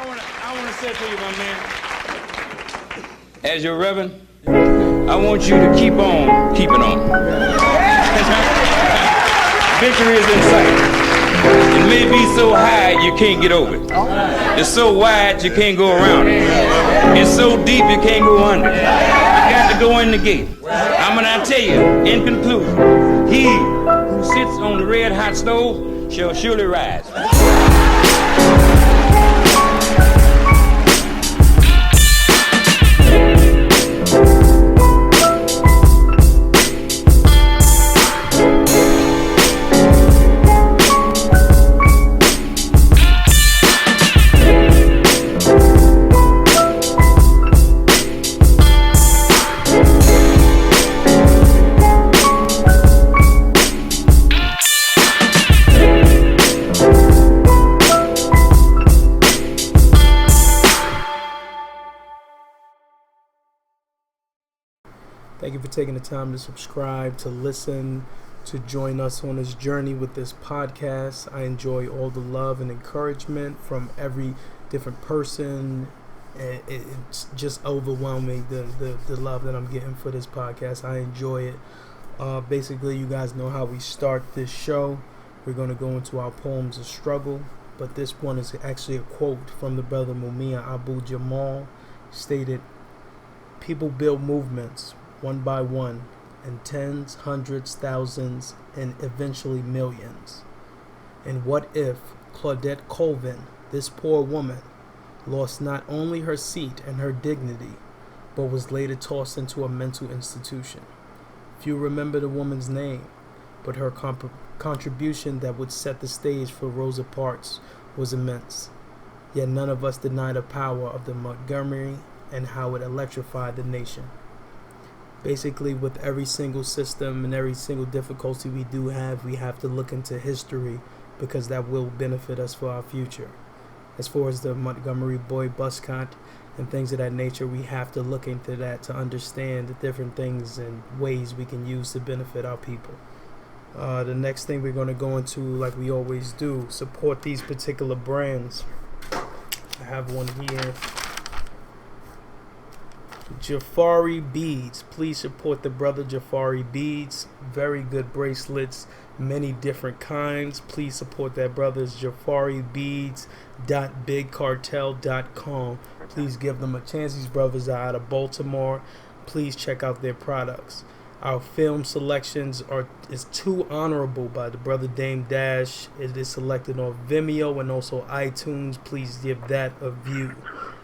I want to say to you, my man, as your reverend, I want you to keep on keeping on. Victory is in sight. It may be so high you can't get over it. It's so wide you can't go around it. It's so deep you can't go under it. You got to go in the gate. I'm gonna tell you, in conclusion, he who sits on the red hot stove shall surely rise. Thank you for taking the time to subscribe, to listen, to join us on this journey with this podcast. I enjoy all the love and encouragement from every different person. It's just overwhelming, the love that I'm getting for this podcast. I enjoy it. Basically, you guys know how we start this show. We're going to go into our poems of struggle, but this one is actually a quote from the brother Mumia Abu-Jamal, stated, "People build movements one by one, and tens, hundreds, thousands, and eventually millions. And what if Claudette Colvin, this poor woman, lost not only her seat and her dignity, but was later tossed into a mental institution? Few remember the woman's name, but her contribution that would set the stage for Rosa Parks was immense. Yet none of us deny the power of the Montgomery and how it electrified the nation." Basically, with every single system and every single difficulty we do have, we have to look into history because that will benefit us for our future. As far as the Montgomery boy boycott and things of that nature, we have to look into that to understand the different things and ways we can use to benefit our people. The next thing we're going to go into, like we always do, support these particular brands. I have one here. Jafari Beads. Please support the brother Jafari Beads. Very good bracelets, many different kinds. Please support that brother's JafariBeads.bigcartel.com. Please give them a chance. These brothers are out of Baltimore. Please check out their products. Our film selections is too honorable by the brother Dame Dash. It is selected on Vimeo and also iTunes. Please give that a view.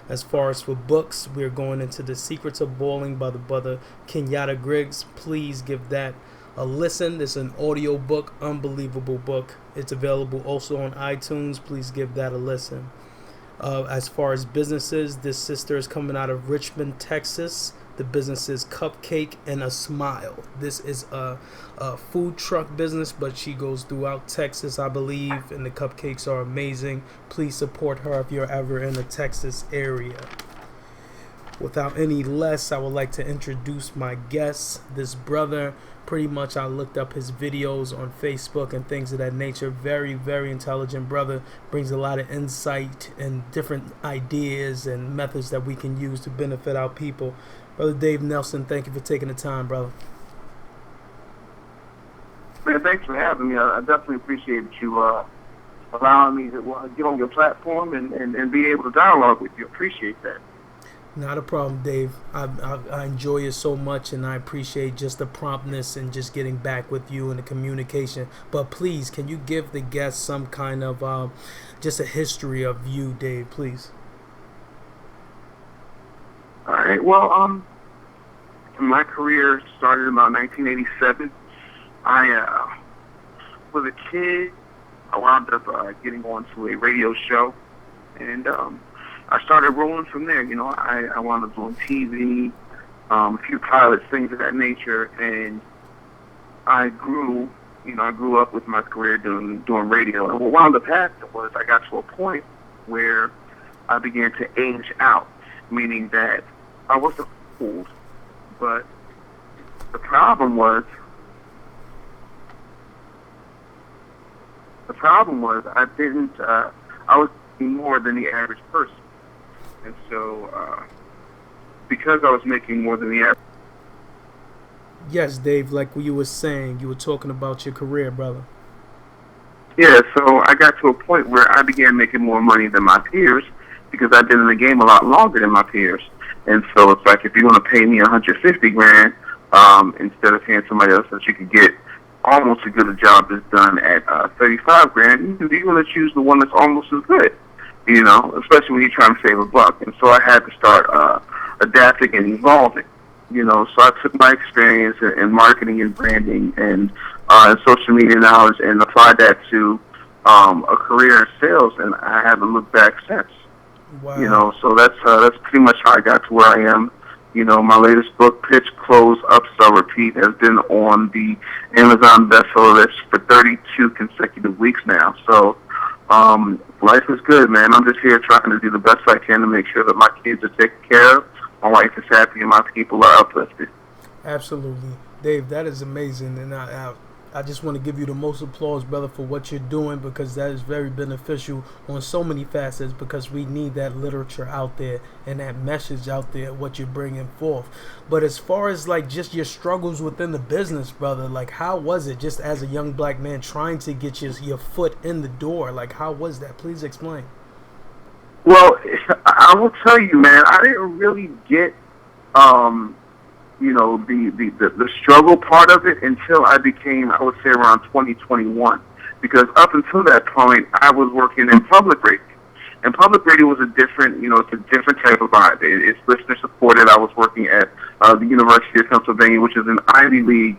As far as for books, we're going into The Secrets of Balling by the brother Kenyatta Griggs. Please give that a listen. It's an audio book, unbelievable book. It's available also on iTunes. Please give that a listen. As far as businesses, this sister is coming out of Richmond, Texas. The business is Cupcake and a Smile. This is a food truck business, but she goes throughout Texas, I believe, and the cupcakes are amazing. Please support her if you're ever in the Texas area. Without any less, I would like to introduce my guest. This brother, pretty much I looked up his videos on Facebook and things of that nature. Very, very intelligent brother. Brings a lot of insight and different ideas and methods that we can use to benefit our people. Brother Dave Nelson, thank you for taking the time, brother. Man, thanks for having me. I definitely appreciate you allowing me to get on your platform and be able to dialogue with you. Appreciate that. Not a problem, Dave. I enjoy it so much, and I appreciate just the promptness and just getting back with you and the communication. But please, can you give the guests some kind of just a history of you, Dave, please? All right. Well, my career started about 1987. I was a kid. I wound up getting onto a radio show, and I started rolling from there. You know, I wound up on TV, a few pilots, things of that nature, and I grew. You know, I grew up with my career doing radio. And what wound up happening was I got to a point where I began to age out, meaning that I wasn't old, but the problem was I didn't, I was more than the average person. And so, because I was making more than the average. Yes, Dave, like what you were saying, you were talking about your career, brother. Yeah, so I got to a point where I began making more money than my peers because I've been in the game a lot longer than my peers. And so it's like, if you're going to pay me $150,000 instead of paying somebody else that you could get almost as good a job as done at $35,000, you're going to choose the one that's almost as good. You know, especially when you're trying to save a buck. And so I had to start adapting and evolving. You know, so I took my experience in marketing and branding and social media knowledge and applied that to a career in sales, and I haven't looked back since. Wow. You know, so that's pretty much how I got to where I am. You know, my latest book, Pitch, Close, Upsell, Repeat, has been on the Amazon bestseller list for 32 consecutive weeks now. So life is good, man. I'm just here trying to do the best I can to make sure that my kids are taken care of, my wife is happy, and my people are uplifted. Absolutely. Dave, that is amazing. And I just want to give you the most applause, brother, for what you're doing, because that is very beneficial on so many facets, because we need that literature out there and that message out there, what you're bringing forth. But as far as like just your struggles within the business, brother, like how was it just as a young black man trying to get your foot in the door? Like how was that? Please explain. Well, I will tell you, man, I didn't really get, you know, the struggle part of it until I became, I would say, around 2021. Because up until that point, I was working in public radio. And public radio was a different, you know, it's a different type of vibe. It's listener supported. I was working at the University of Pennsylvania, which is an Ivy League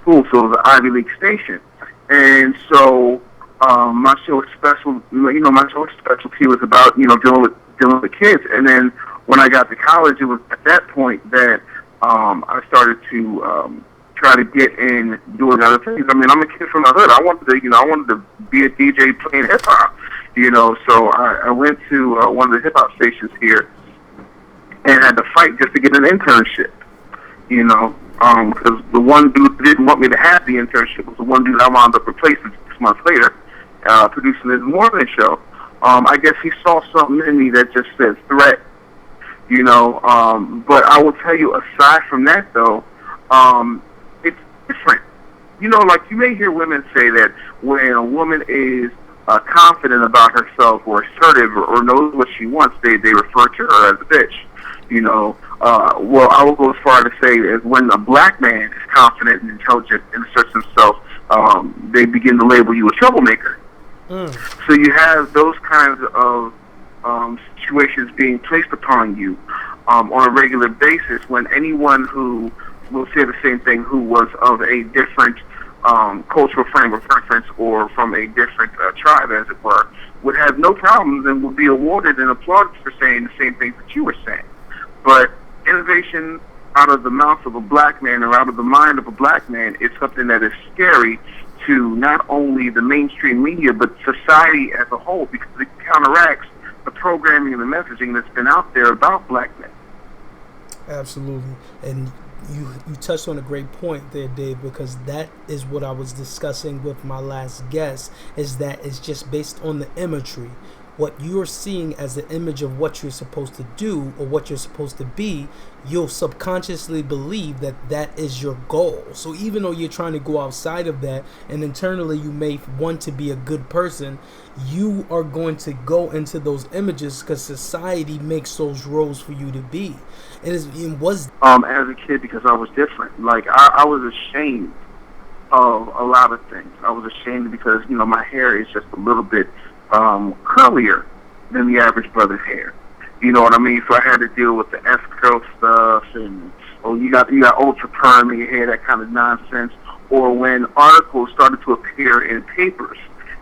school, so it was an Ivy League station. And so my show specialty was about, you know, dealing with kids. And then when I got to college, it was at that point that I started to try to get in doing other things. I mean, I'm a kid from the hood. I wanted to be a DJ playing hip hop. You know, so I went to one of the hip hop stations here and had to fight just to get an internship. You know, because the one dude who didn't want me to have the internship was the one dude I wound up replacing 6 months later, producing his morning show. I guess he saw something in me that just said threat. You know, but I will tell you, aside from that, though, it's different. You know, like you may hear women say that when a woman is confident about herself or assertive or knows what she wants, they refer to her as a bitch. You know, well, I will go as far to say as when a black man is confident and intelligent and asserts himself, they begin to label you a troublemaker. So you have those kinds of situations being placed upon you on a regular basis when anyone who will say the same thing who was of a different cultural frame of reference or from a different tribe, as it were, would have no problems and would be awarded and applauded for saying the same things that you were saying. But innovation out of the mouth of a black man or out of the mind of a black man is something that is scary to not only the mainstream media but society as a whole, because it counteracts the programming and the messaging that's been out there about black men. Absolutely. And you touched on a great point there, Dave, because that is what I was discussing with my last guest, is that it's just based on the imagery. What you're seeing as the image of what you're supposed to do or what you're supposed to be, you'll subconsciously believe that that is your goal. So even though you're trying to go outside of that and internally you may want to be a good person, you are going to go into those images because society makes those roles for you to be. It was as a kid, because I was different. Like I was ashamed of a lot of things. I was ashamed because, you know, my hair is just a little bit curlier than the average brother's hair. You know what I mean? So I had to deal with the S-curl stuff and, you got ultra perm in your hair, that kind of nonsense. Or when articles started to appear in papers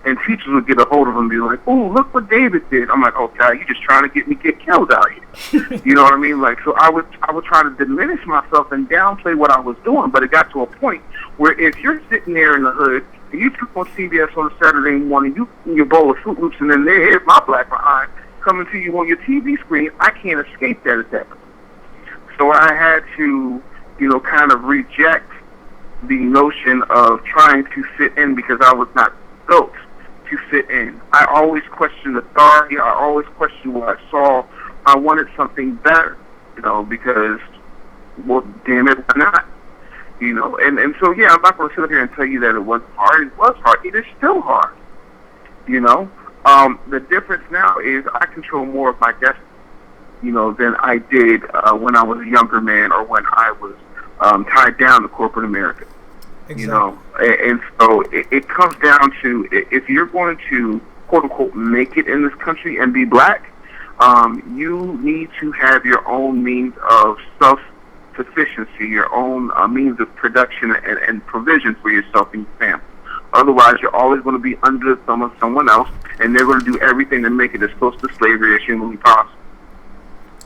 and teachers would get a hold of them and be like, "Oh, look what David did." I'm like, "Okay, you're just trying to get me get killed out here." You know what I mean? Like, so I would try to diminish myself and downplay what I was doing, but it got to a point where if you're sitting there in the hood and you took on CBS on a Saturday morning, you in your bowl of Fruit Loops, and then there's my black behind coming to you on your TV screen, I can't escape that at that point. So I had to, you know, kind of reject the notion of trying to fit in because I was not built to fit in. I always questioned authority. I always questioned what I saw I wanted something better, because, well, damn it, why not? And so, yeah, I'm not going to sit up here and tell you that it wasn't hard. It was hard. It is still hard, The difference now is I control more of my destiny, than I did when I was a younger man or when I was tied down to corporate America. Exactly. And so it comes down to, if you're going to, quote unquote, make it in this country and be black, you need to have your own means of self-sufficiency, your own means of production and provision for yourself and your family. Otherwise, you're always going to be under the thumb of someone else, and they're going to do everything to make it as close to slavery as humanly possible.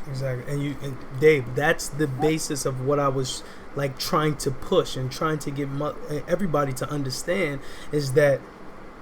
Exactly. And Dave, that's the basis of what I was like trying to push and trying to get everybody to understand, is that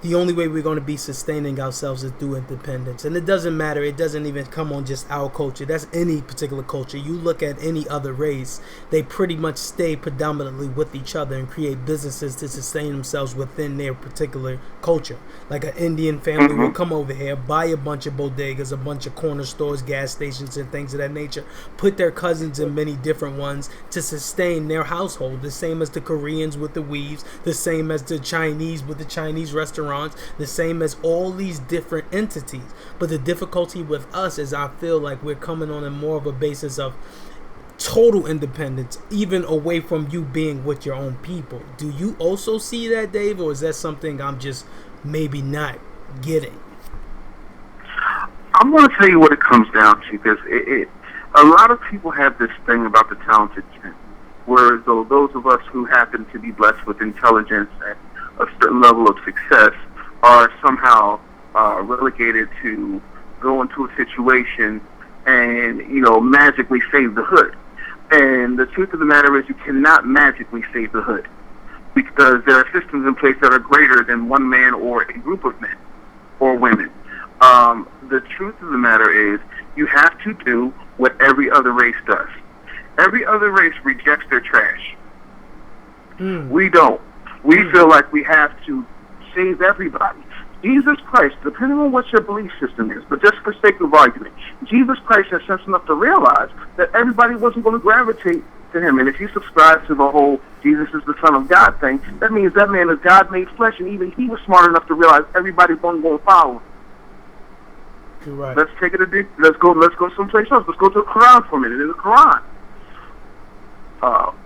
the only way we're going to be sustaining ourselves is through independence. And it doesn't matter. It doesn't even come on just our culture. That's any particular culture. You look at any other race, they pretty much stay predominantly with each other and create businesses to sustain themselves within their particular culture. Like an Indian family will come over here, buy a bunch of bodegas, a bunch of corner stores, gas stations, and things of that nature, put their cousins in many different ones to sustain their household. The same as the Koreans with the weaves, the same as the Chinese with the Chinese restaurants, the same as all these different entities. But the difficulty with us is I feel like we're coming on a more of a basis of total independence, even away from you being with your own people. Do you also see that, Dave, or is that something I'm just maybe not getting? I'm going to tell you what it comes down to, because a lot of people have this thing about the talented gen, whereas those of us who happen to be blessed with intelligence and a certain level of success are somehow relegated to go into a situation and, magically save the hood. And the truth of the matter is, you cannot magically save the hood, because there are systems in place that are greater than one man or a group of men or women. The truth of the matter is, you have to do what every other race does. Every other race rejects their trash. We don't. We feel like we have to save everybody. Jesus Christ, depending on what your belief system is, but just for sake of argument, Jesus Christ has sense enough to realize that everybody wasn't going to gravitate to him. And if you subscribe to the whole Jesus is the Son of God thing, that means that man is God made flesh, and even he was smart enough to realize everybody wasn't going to follow him. You're right. Let's take it let's go someplace else. Let's go to the Quran for a minute. In the Quran,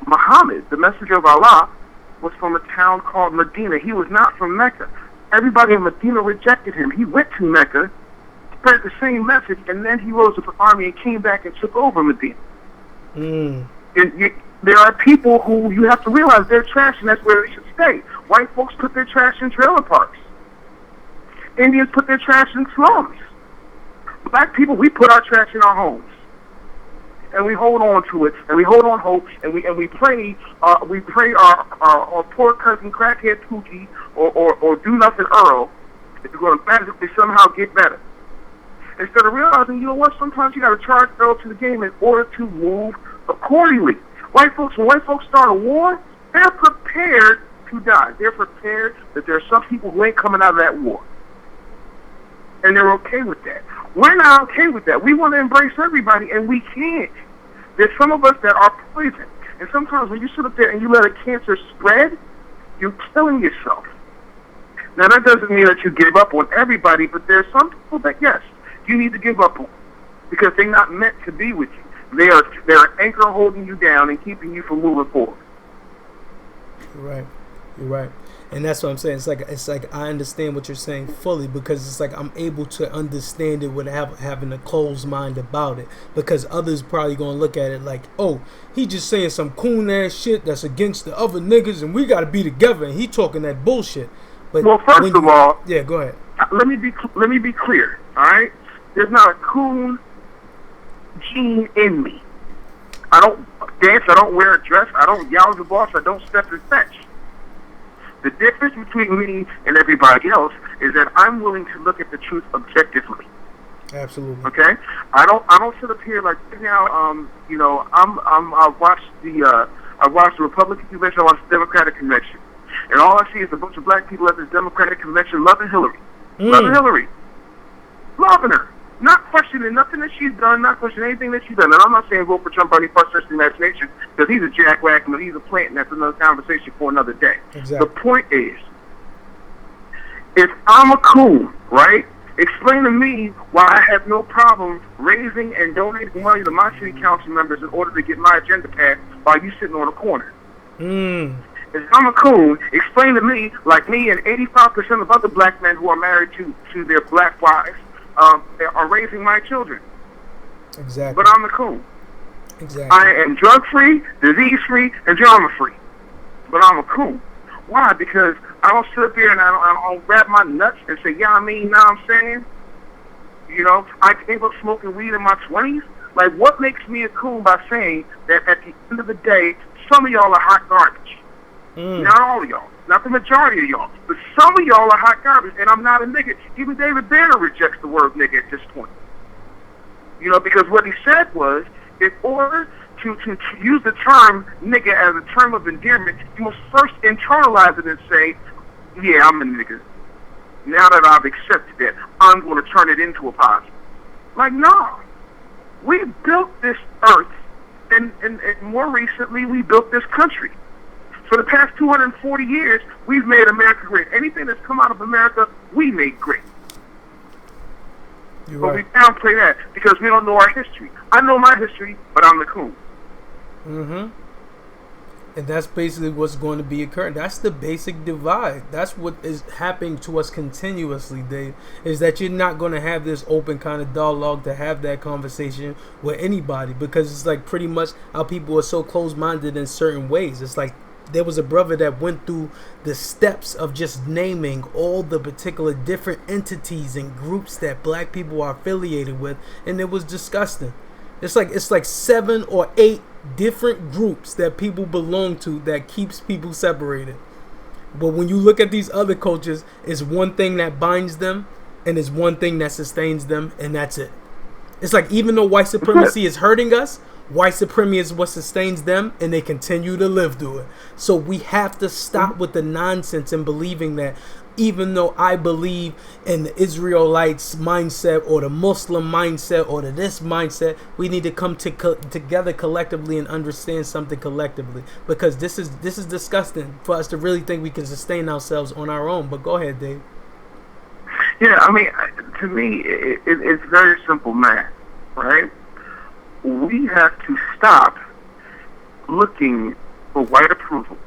Muhammad, the messenger of Allah, was from a town called Medina. He was not from Mecca. Everybody in Medina rejected him. He went to Mecca, spread the same message, and then he rose up an army and came back and took over Medina. There are people who you have to realize they're trash, and that's where they should stay. White folks put their trash in trailer parks. Indians put their trash in slums. Black people, we put our trash in our homes, and we hold on to it, and we hold on hope, and we pray our poor cousin crackhead Pookie or do nothing Earl is going to magically somehow get better. Instead of realizing, you know what, sometimes you got to charge Earl to the game in order to move accordingly. When white folks start a war, they're prepared to die. They're prepared that there are some people who ain't coming out of that war, and they're okay with that. We're not okay with that. We want to embrace everybody, and we can't. There's some of us that are poison. And sometimes when you sit up there and you let a cancer spread, you're killing yourself. Now, that doesn't mean that you give up on everybody, but there's some people that, yes, you need to give up on, because they're not meant to be with you. They're an anchor holding you down and keeping you from moving forward. You're right. And that's what I'm saying. It's like I understand what you're saying fully, because it's like I'm able to understand it without having a closed mind about it. Because others probably gonna look at it like, oh, he just saying some coon ass shit that's against the other niggas, and we gotta be together, and he talking that bullshit. But well, first of all, yeah, go ahead. Let me be clear. All right, there's not a coon gene in me. I don't dance. I don't wear a dress. I don't yell at the boss. I don't step and fetch. The difference between me and everybody else is that I'm willing to look at the truth objectively. Absolutely. Okay. I don't sit up here like now. I watched the Republican convention. I watched the Democratic convention, and all I see is a bunch of black people at this Democratic convention loving Hillary, loving her. not questioning nothing that she's done, not questioning anything that she's done. And I'm not saying vote for Trump by any frustrated imagination, because he's a jackwhack and he's a plant, and that's another conversation for another day. Exactly. The point is, if I'm a coon, right, explain to me why I have no problem raising and donating money to my city council members in order to get my agenda passed while you sitting on a corner. If I'm a coon, explain to me, like me and 85% of other black men who are married to their black wives, are raising my children. Exactly. But I'm the coon. Exactly. I am drug-free, disease-free, and drama-free. But I'm a coon. Why? Because I don't sit up here and I don't grab my nuts and say, yeah, I mean, know what I'm saying? You know, I gave up smoking weed in my 20s. Like, what makes me a coon by saying that at the end of the day, some of y'all are hot garbage? Not all of y'all. Not the majority of y'all. But some of y'all are hot garbage, and I'm not a nigga. Even David Banner rejects the word nigga at this point. You know, because what he said was, in order to use the term nigga as a term of endearment, you must first internalize it and say, yeah, I'm a nigga. Now that I've accepted that, I'm going to turn it into a positive. Like, no. We built this earth, and more recently, we built this country. For the past 240 years, we've made America great. Anything that's come out of America, we made great. You're But right. we downplay that because we don't know our history. I know my history, but I'm the coon. And that's basically what's going to be occurring. That's the basic divide. That's what is happening to us continuously, Dave, is that you're not going to have this open kind of dialogue to have that conversation with anybody, because it's like pretty much how people are so close-minded in certain ways. It's like there was a brother that went through the steps of just naming all the particular different entities and groups that black people are affiliated with, and it was disgusting. It's like 7 or 8 different groups that people belong to that keeps people separated. But when you look at these other cultures, it's one thing that binds them, and it's one thing that sustains them, and that's it. It's like, even though white supremacy is hurting us, white supremacy is what sustains them, and they continue to live through it. So we have to stop with the nonsense and believing that even though I believe in the Israelites mindset or the Muslim mindset or this mindset, we need to come together collectively and understand something collectively, because this is disgusting for us to really think we can sustain ourselves on our own. But go ahead, Dave. Yeah, I mean, to me, it's very simple math, right? We have to stop looking for white approval.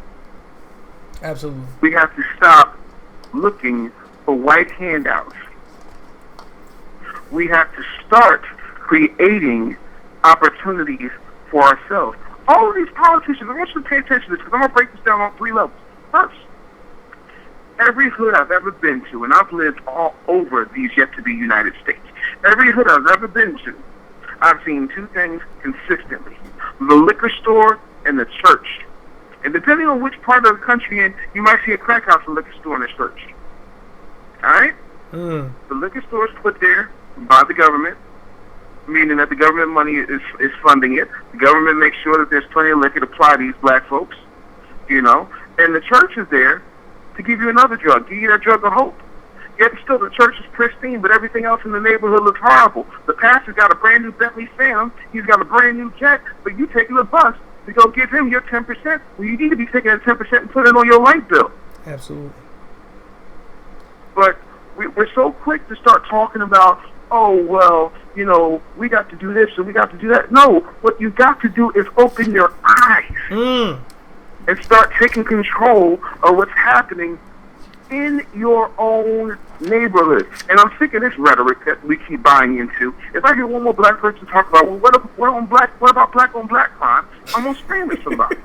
Absolutely. We have to stop looking for white handouts. We have to start creating opportunities for ourselves. All of these politicians, I want you to pay attention to this, because I'm going to break this down on 3 levels. First, every hood I've ever been to, and I've lived all over these yet-to-be United States, every hood I've ever been to, I've seen 2 things consistently: the liquor store and the church. And depending on which part of the country you're in, you might see a crack house, a liquor store, and a church. All right? The liquor store is put there by the government, meaning that the government money is funding it. The government makes sure that there's plenty of liquor to ply these black folks, you know. And the church is there to give you another drug, give you that drug of hope. Yet still, the church is pristine, but everything else in the neighborhood looks horrible. The pastor's got a brand new Bentley Phantom. He's got a brand new jet, but you taking a bus to go give him your 10%. Well, you need to be taking that 10% and put it on your light bill. Absolutely. But we're so quick to start talking about, oh, well, you know, we got to do this and we got to do that. No, what you got to do is open your eyes and start taking control of what's happening in your own neighborhood. And I'm sick of this rhetoric that we keep buying into. If I hear one more black person talk about, well, what about black on black crime, I'm going to scream at somebody.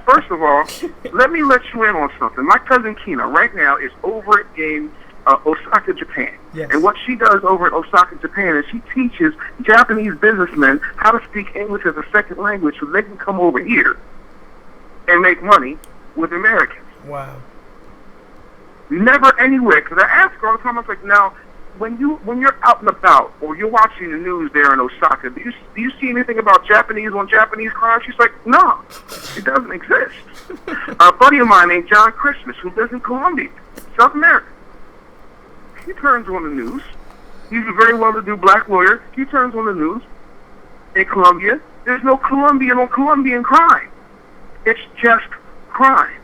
First of all, let me let you in on something. My cousin Kina right now is over in Osaka, Japan. Yes. And what she does over in Osaka, Japan is she teaches Japanese businessmen how to speak English as a second language so they can come over here and make money with Americans. Wow. Never anywhere. Because I ask her all the time, I was like, now, when you're out and about or you're watching the news there in Osaka, do you see anything about Japanese on Japanese crime? She's like, no, it doesn't exist. A buddy of mine named John Christmas, who lives in Colombia, South America. He turns on the news, He's a very well-to-do black lawyer. He turns on the news. In Colombia, there's no Colombian on Colombian crime. It's just crime.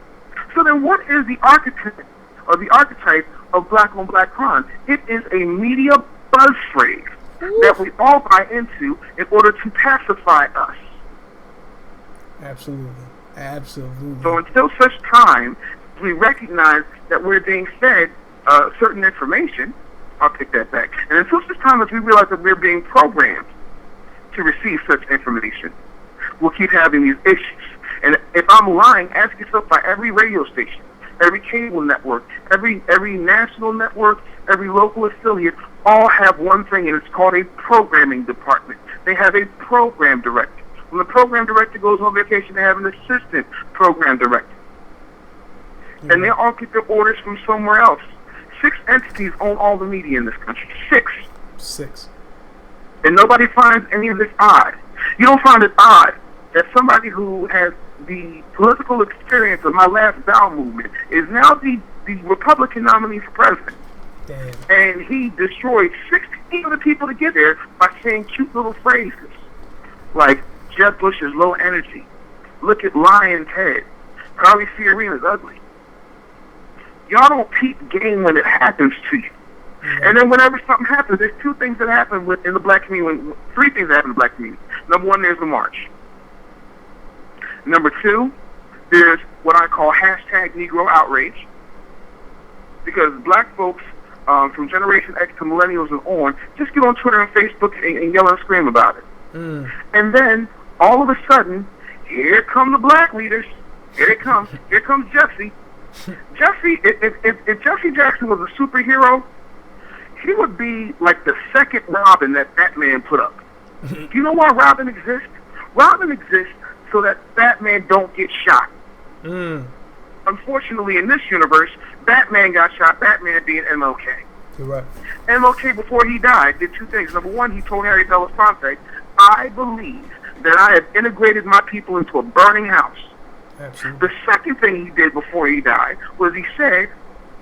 So then what is the archetype of black on black crime? It is a media buzz phrase that we all buy into in order to pacify us. Absolutely. Absolutely. So until such time we recognize that we're being fed certain information, I'll take that back. And until such time as we realize that we're being programmed to receive such information, we'll keep having these issues. And if I'm lying, ask yourself by every radio station, every cable network, every national network, every local affiliate, all have one thing, and it's called a programming department. They have a program director. When the program director goes on vacation, they have an assistant program director. And they all get their orders from somewhere else. 6 entities own all the media in this country. 6. And nobody finds any of this odd. You don't find it odd that somebody who has the political experience of my last bowel movement is now the Republican nominee for president. Damn. And he destroyed 16 of the people to get there by saying cute little phrases like, Jeb Bush is low energy. Look at Lion's head. Carly Fiorina's ugly. Y'all don't peep game when it happens to you. And then whenever something happens, there's 2 things that happen in the black community. 3 things that happen in the black community. Number 1, there's the march. Number 2, there's what I call hashtag Negro outrage. Because black folks from Generation X to millennials and on just get on Twitter and Facebook and yell and scream about it. And then all of a sudden, here come the black leaders. Here they come. Here comes Jesse. Jesse, if Jesse Jackson was a superhero, he would be like the second Robin that Batman put up. Do you know why Robin exists? Robin exists so that Batman don't get shot. Unfortunately, in this universe, Batman got shot, Batman being MLK. You're right. MLK, before he died, did 2 things. Number 1, he told Harry Belafonte, I believe that I have integrated my people into a burning house. Absolutely. The second thing he did before he died was he said,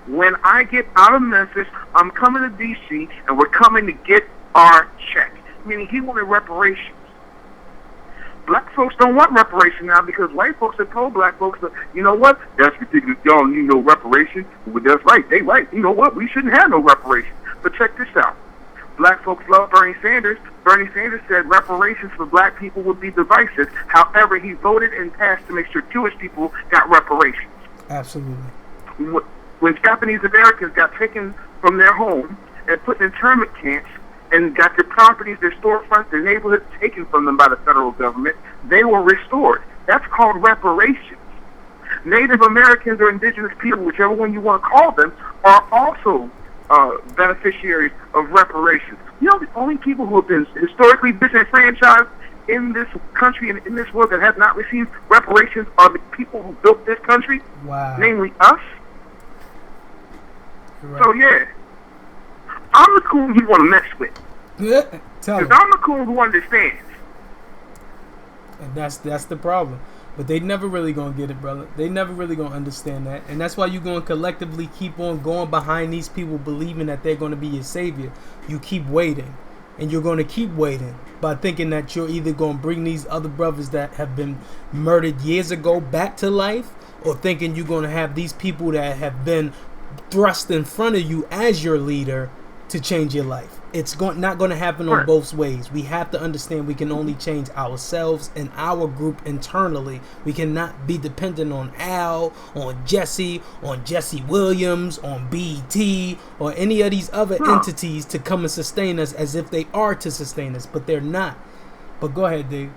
when I get out of Memphis, I'm coming to D.C., and we're coming to get our check. Meaning he wanted reparations. Black folks don't want reparation now because white folks have told black folks that, you know what, that's ridiculous, y'all don't need no reparation. Well, that's right, they right. You know what, we shouldn't have no reparation. But check this out. Black folks love Bernie Sanders. Bernie Sanders said reparations for black people would be divisive. However, he voted and passed to make sure Jewish people got reparations. Absolutely. When Japanese Americans got taken from their home and put in internment camps and got their properties, their storefronts, their neighborhoods taken from them by the federal government, they were restored. That's called reparations. Native Americans or indigenous people, whichever one you want to call them, are also beneficiaries of reparations. You know, the only people who have been historically disenfranchised in this country and in this world that have not received reparations are the people who built this country, namely us. Right. So, yeah, I'm the coon you want to mess with. Because I'm the coon who understands. And that's the problem. But they never really gonna get it, brother. They never really gonna understand that. And that's why you're gonna collectively keep on going behind these people believing that they're gonna be your savior. You keep waiting. And you're gonna keep waiting by thinking that you're either gonna bring these other brothers that have been murdered years ago back to life, or thinking you're gonna have these people that have been thrust in front of you as your leader to change your life. It's not going to happen on both ways. We have to understand we can only change ourselves and our group internally. We cannot be dependent on Al, on Jesse Williams, on BT, or any of these other entities to come and sustain us as if they are to sustain us, but they're not. But go ahead, Dave.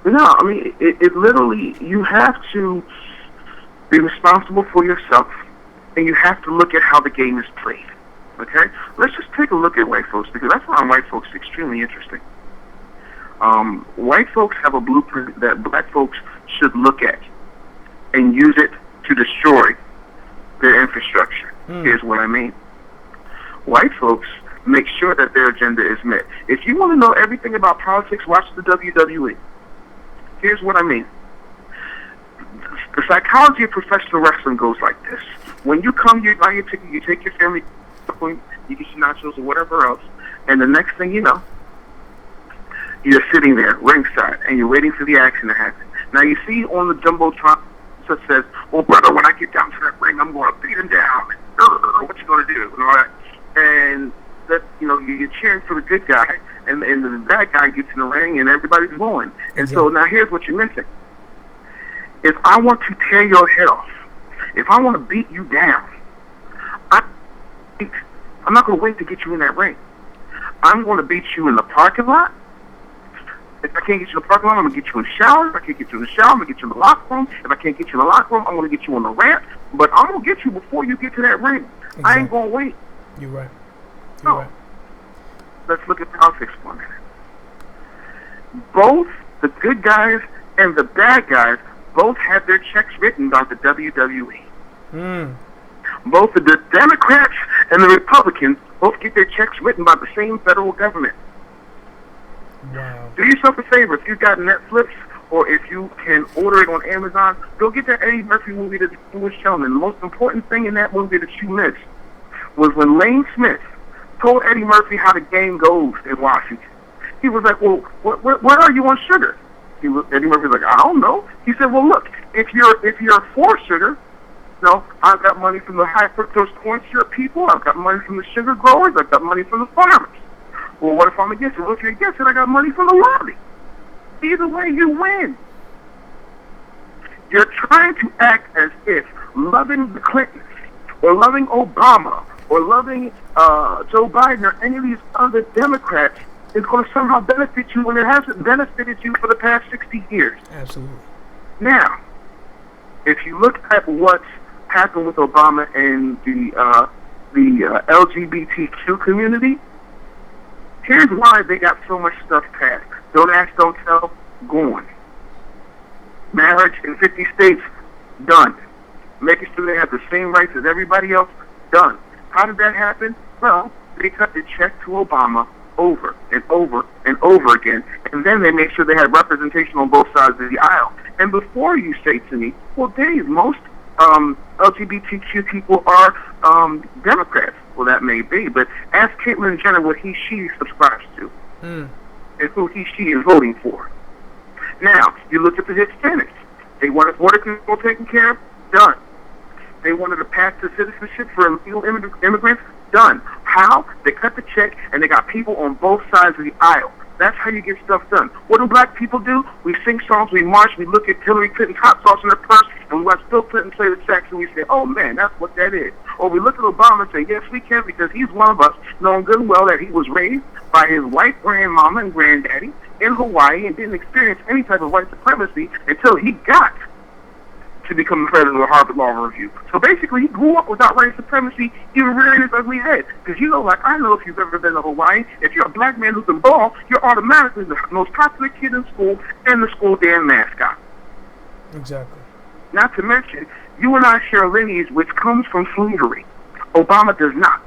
No, I mean, it literally, you have to be responsible for yourself, and you have to look at how the game is played. Okay? Let's just take a look at white folks, because I find white folks extremely interesting. White folks have a blueprint that black folks should look at and use it to destroy their infrastructure. Here's what I mean. White folks make sure that their agenda is met. If you want to know everything about politics, watch the WWE. Here's what I mean. The psychology of professional wrestling goes like this. When you come, you buy your ticket, you take your family, you get your nachos or whatever else, and the next thing you know, you're sitting there ringside and you're waiting for the action to happen. Now you see on the jumbotron that says, "Well, brother, when I get down to that ring, I'm going to beat him down. What you going to do?" And all that, and that you're cheering for the good guy, and the bad guy gets in the ring, and everybody's going. And so now here's what you're missing. If I want to tear your head off, if I want to beat you down, I'm not going to wait to get you in that ring. I'm going to beat you in the parking lot. If I can't get you in the parking lot, I'm going to get you in the shower. If I can't get you in the shower, I'm going to get you in the locker room. If I can't get you in the locker room, I'm going to get you on the ramp. But I'm going to get you before you get to that ring. Exactly. I ain't going to wait. You're right. You're right. Let's look at politics for a minute. Both the good guys and the bad guys both have their checks written by the WWE. Both the Democrats and the Republicans both get their checks written by the same federal government. Wow. Do yourself a favor, if you've got Netflix or if you can order it on Amazon, go get that Eddie Murphy movie, The Distinguished Gentleman. The most important thing in that movie that you missed was when Lane Smith told Eddie Murphy how the game goes in Washington. He was like, "Well, what are you on sugar?" Eddie Murphy was like, "I don't know." He said, "Well, look, if you're for sugar, I've got money from the high fructose corn syrup people. I've got money from the sugar growers. I've got money from the farmers. Well, what if I'm against it? Well, if you're against it, I got money from the lobby. Either way, you win." You're trying to act as if loving the Clintons or loving Obama or loving Joe Biden or any of these other Democrats is going to somehow benefit you when it hasn't benefited you for the past 60 years. Absolutely. Now, if you look at what's happened with Obama and the LGBTQ community, here's why they got so much stuff passed. Don't ask, don't tell, gone. Marriage in 50 states, done. Making sure they have the same rights as everybody else, done. How did that happen? Well, they cut the check to Obama over and over and over again, and then they made sure they had representation on both sides of the aisle. And before you say to me, "Well, Dave, most LGBTQ people are Democrats," well, that may be, but ask Caitlyn Jenner what she subscribes to and who she is voting for. Now, you look at the Hispanics. They wanted border control taken care of, done. They wanted a path to citizenship for illegal immigrants, done. How? They cut the check, and they got people on both sides of the aisle. That's how you get stuff done. What do black people do? We sing songs, we march, we look at Hillary Clinton's hot sauce in her purse, and we watch Bill Clinton play the sax, and we say, "Oh man, that's what that is." Or we look at Obama and say, "Yes, we can," because he's one of us, knowing good and well that he was raised by his white grandmama and granddaddy in Hawaii and didn't experience any type of white supremacy until he got to become the president of the Harvard Law Review. So basically, he grew up without white supremacy even rearing his ugly head. Because I know if you've ever been to Hawaii, if you're a black man who can ball, you're automatically the most popular kid in school and the school damn mascot. Exactly. Not to mention, you and I share a lineage which comes from slavery. Obama does not.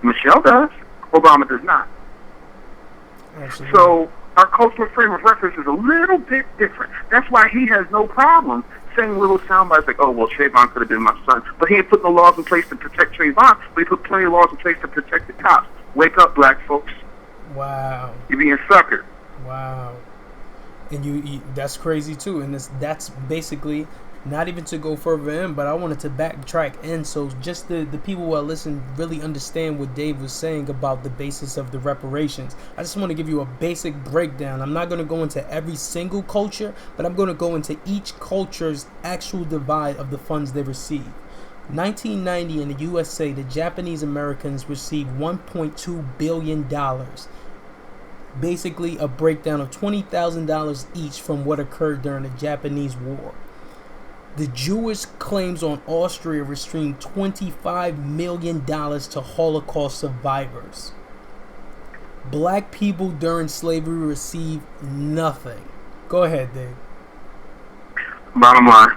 Michelle does. Obama does not. Absolutely. So our cultural frame of reference is a little bit different. That's why he has no problem saying little sound bites like, "Oh, well, Trayvon could have been my son." But he ain't put no laws in place to protect Trayvon, but he put plenty of laws in place to protect the cops. Wake up, black folks. Wow. You're being suckered. Wow. And you that's crazy too. And that's basically, not even to go further in, but I wanted to backtrack in so just the people who are listening really understand what Dave was saying about the basis of the reparations. I just want to give you a basic breakdown. I'm not going to go into every single culture, but I'm going to go into each culture's actual divide of the funds they receive. 1990 in the USA, the Japanese Americans received $1.2 billion. Basically a breakdown of $20,000 each from what occurred during the Japanese War. The Jewish claims on Austria received $25 million to Holocaust survivors. Black people during slavery received nothing. Go ahead, Dave. Bottom line,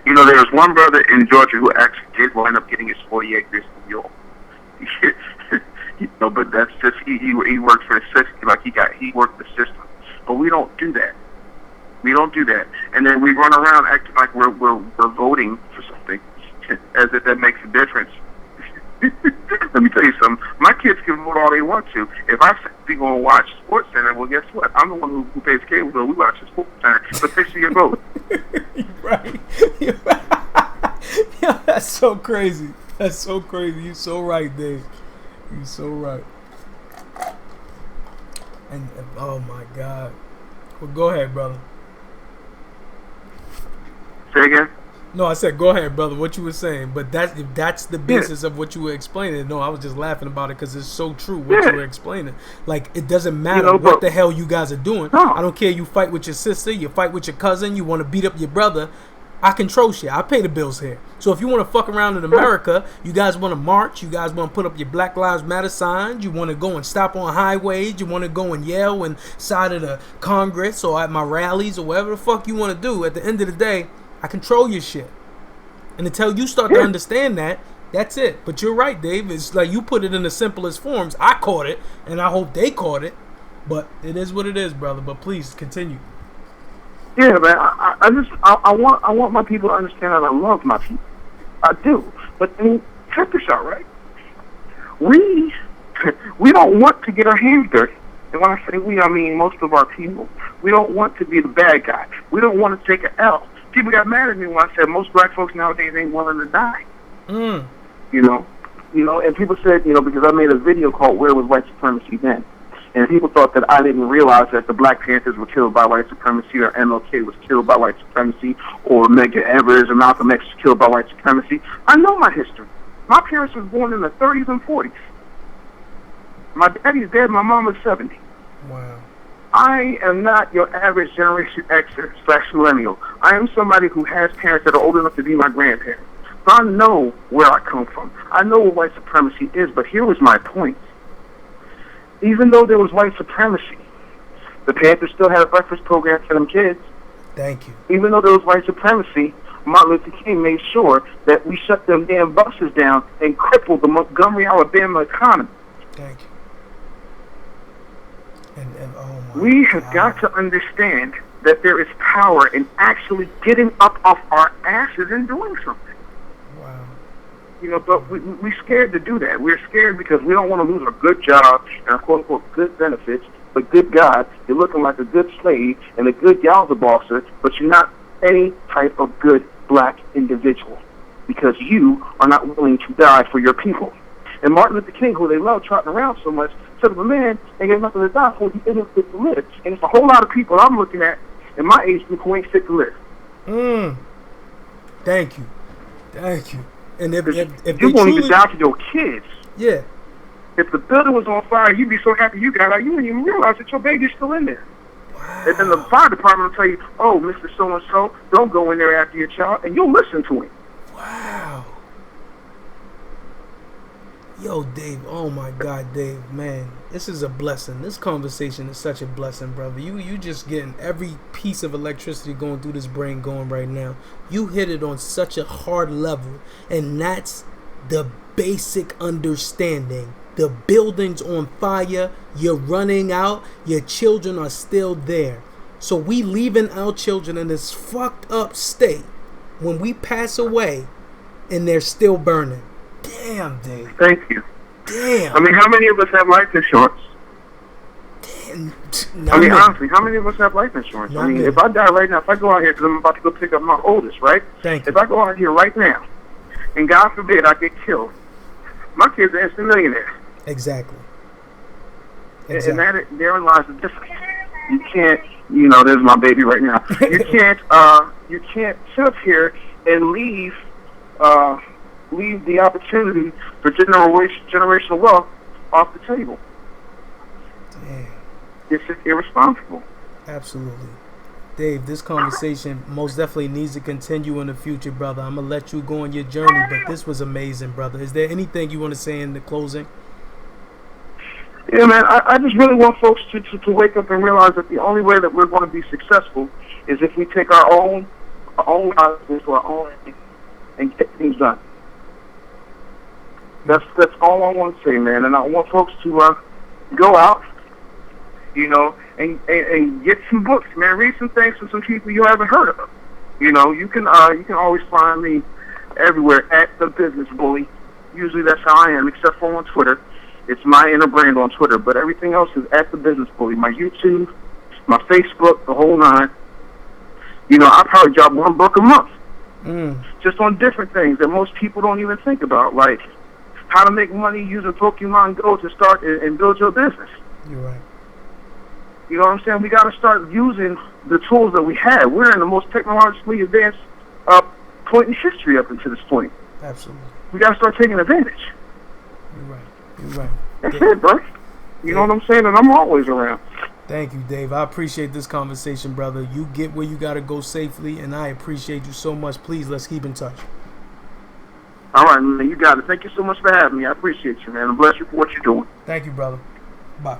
there was one brother in Georgia who actually did wind up getting his 40 acres in New York. But that's just he worked for the system. Like he worked the system. But we don't do that. We don't do that. And then we run around acting like we're voting for something as if that makes a difference. Let me tell you something. My kids can vote all they want to. If I say we gonna watch Sports Center, well, guess what? I'm the one who pays cable, so we watch the Sports Center. So fix your vote. Right. Yeah, that's so crazy. That's so crazy. You're so right, Dave. You're so right. And oh my God. Well, go ahead, brother. Say again? No, I said go ahead, brother. What you were saying, but that's the basis of what you were explaining. No, I was just laughing about it because it's so true what you were explaining. Like, it doesn't matter what the hell you guys are doing. No. I don't care. You fight with your sister, you fight with your cousin, you want to beat up your brother. I control shit. I pay the bills here. So if you want to fuck around in America, you guys want to march, you guys want to put up your Black Lives Matter signs, you want to go and stop on highways, you want to go and yell inside of the Congress or at my rallies or whatever the fuck you want to do. At the end of the day, I control your shit. And until you start to understand that, that's it. But you're right, Dave. It's like you put it in the simplest forms. I caught it, and I hope they caught it. But it is what it is, brother. But please continue. Yeah, man. I want my people to understand that I love my people. I do. But I mean, check this out, right? We don't want to get our hands dirty. And when I say we, I mean most of our people. We don't want to be the bad guy. We don't want to take an L. People got mad at me when I said most black folks nowadays ain't willing to die. You know, and people said, because I made a video called "Where Was White Supremacy Then?" And people thought that I didn't realize that the Black Panthers were killed by white supremacy, or MLK was killed by white supremacy, or Medgar Evers or Malcolm X was killed by white supremacy. I know my history. My parents was born in the 30s and 40s. My daddy's dead. My mom was 70. Wow. I am not your average Generation Xer / millennial. I am somebody who has parents that are old enough to be my grandparents. So I know where I come from. I know what white supremacy is, but here was my point. Even though there was white supremacy, the Panthers still had a breakfast program for them kids. Thank you. Even though there was white supremacy, Martin Luther King made sure that we shut them damn buses down and crippled the Montgomery, Alabama economy. Thank you. And oh my We have got to understand that there is power in actually getting up off our asses and doing something. Wow. But we're scared to do that. We're scared because we don't want to lose our good job and our quote-unquote good benefits. But good God, you're looking like a good slave and a good Yowza bosser, but you're not any type of good black individual because you are not willing to die for your people. And Martin Luther King, who they love trotting around so much, said of a man ain't got nothing to die for, he isn't fit to live. And it's a whole lot of people I'm looking at in my age group who ain't fit to live. Thank you. Thank you. And if you won't even die for your kids. Yeah. If the building was on fire, you'd be so happy you got out, you wouldn't even realize that your baby's still in there. Wow. And then the fire department will tell you, oh, Mr. So-and-so, don't go in there after your child, and you'll listen to him. Wow. Yo, Dave, oh my God, Dave, man, this is a blessing. This conversation is such a blessing, brother. You just getting every piece of electricity going through this brain going right now. You hit it on such a hard level, and that's the basic understanding. The building's on fire, you're running out, your children are still there. So we leaving our children in this fucked up state when we pass away, and they're still burning. Damn, Dave. Thank you. Damn. I mean, how many of us have life insurance? Damn. Honestly, how many of us have life insurance? I mean, if I die right now, if I go out here, because I'm about to go pick up my oldest, right? Thank you. If I go out here right now, and God forbid I get killed, my kid's an instant millionaire. Exactly. And therein lies the difference. You can't, there's my baby right now. You can't sit up here and leave the opportunity for generational wealth off the table. Damn. It's just irresponsible. Absolutely. Dave, this conversation most definitely needs to continue in the future, brother. I'm going to let you go on your journey, but this was amazing, brother. Is there anything you want to say in the closing? Yeah, man, I just really want folks to wake up and realize that the only way that we're going to be successful is if we take our own lives into our own hands and get things done. That's all I want to say, man. And I want folks to go out, and get some books, man. Read some things from some people you haven't heard of. You can always find me everywhere at The Business Bully. Usually that's how I am, except for on Twitter. It's my inner brand on Twitter, but everything else is at the Business Bully. My YouTube, my Facebook, the whole nine. You know, I probably drop one book a month, just on different things that most people don't even think about, like how to make money using Pokemon Go to start and build your business. You're right. You know what I'm saying? We got to start using the tools that we have. We're in the most technologically advanced point in history up until this point. Absolutely. We got to start taking advantage. You're right. You're right. That's it, bro. You know what I'm saying? And I'm always around. Thank you, Dave. I appreciate this conversation, brother. You get where you got to go safely, and I appreciate you so much. Please, let's keep in touch. All right, man. You got it. Thank you so much for having me. I appreciate you, man. And bless you for what you're doing. Thank you, brother. Bye.